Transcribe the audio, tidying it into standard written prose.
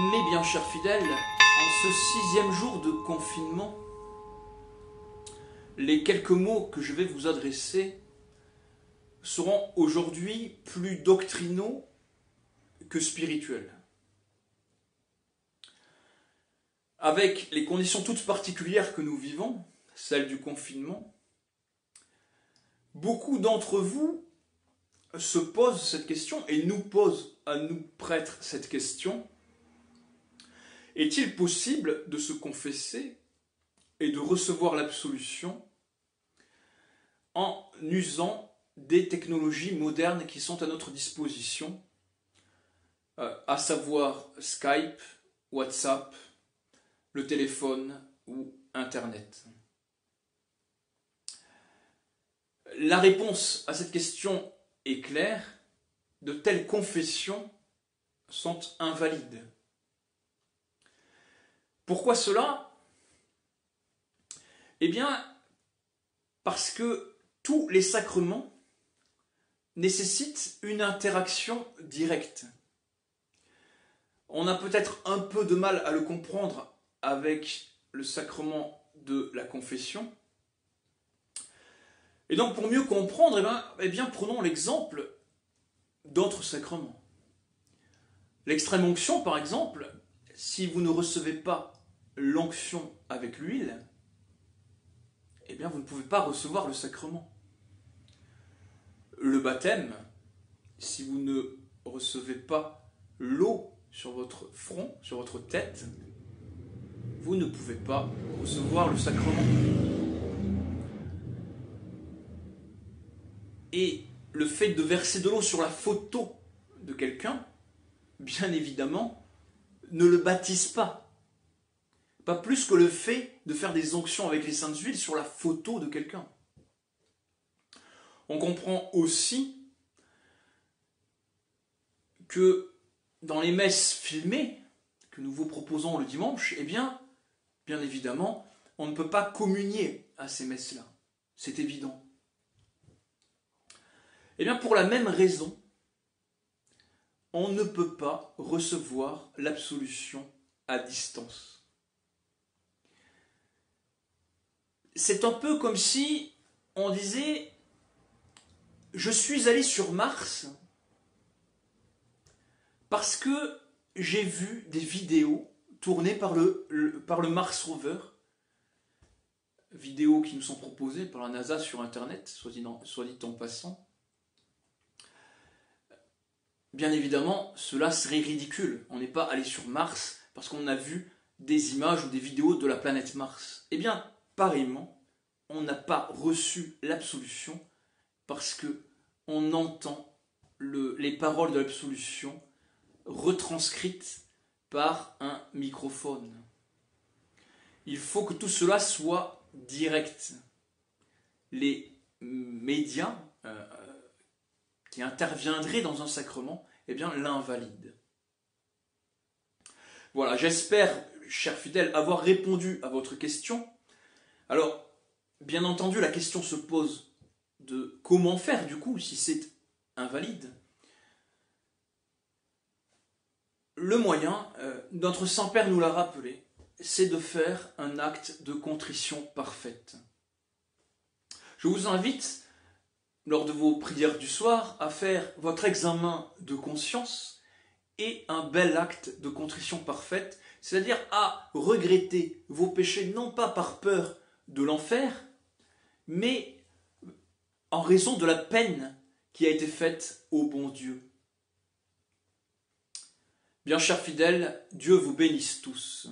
Mes bien chers fidèles, en ce 6e jour de confinement, les quelques mots que je vais vous adresser seront aujourd'hui plus doctrinaux que spirituels. Avec les conditions toutes particulières que nous vivons, celles du confinement, beaucoup d'entre vous se posent cette question et nous posent à nous prêtres cette question. Est-il possible de se confesser et de recevoir l'absolution en usant des technologies modernes qui sont à notre disposition, à savoir Skype, WhatsApp, le téléphone ou Internet? La réponse à cette question est claire, de telles confessions sont invalides. Pourquoi cela? Eh bien, parce que tous les sacrements nécessitent une interaction directe. On a peut-être un peu de mal à le comprendre avec le sacrement de la confession. Et donc, pour mieux comprendre, eh bien, prenons l'exemple d'autres sacrements. L'extrême-onction, par exemple, si vous ne recevez pas l'onction avec l'huile, eh bien, vous ne pouvez pas recevoir le sacrement. Le baptême, si vous ne recevez pas l'eau sur votre front, sur votre tête, vous ne pouvez pas recevoir le sacrement. Et le fait de verser de l'eau sur la photo de quelqu'un, bien évidemment, ne le baptise pas. Pas plus que le fait de faire des onctions avec les saintes huiles sur la photo de quelqu'un. On comprend aussi que dans les messes filmées que nous vous proposons le dimanche, eh bien évidemment, on ne peut pas communier à ces messes-là. C'est évident. Eh bien, pour la même raison, on ne peut pas recevoir l'absolution à distance. C'est un peu comme si on disait « Je suis allé sur Mars parce que j'ai vu des vidéos tournées par le Mars Rover, vidéos qui nous sont proposées par la NASA sur Internet, soit dit en passant. Bien évidemment, cela serait ridicule. On n'est pas allé sur Mars parce qu'on a vu des images ou des vidéos de la planète Mars. Eh bien, pareillement, on n'a pas reçu l'absolution parce que on entend les paroles de l'absolution retranscrites par un microphone. Il faut que tout cela soit direct. Les médias qui interviendraient dans un sacrement, eh bien, l'invalident. Voilà, j'espère, chers fidèles, avoir répondu à votre question. Alors, bien entendu, la question se pose de comment faire, du coup, si c'est invalide. Le moyen, notre Saint-Père nous l'a rappelé, c'est de faire un acte de contrition parfaite. Je vous invite, lors de vos prières du soir, à faire votre examen de conscience et un bel acte de contrition parfaite, c'est-à-dire à regretter vos péchés, non pas par peur de l'enfer, mais en raison de la peine qui a été faite au bon Dieu. Bien chers fidèles, Dieu vous bénisse tous.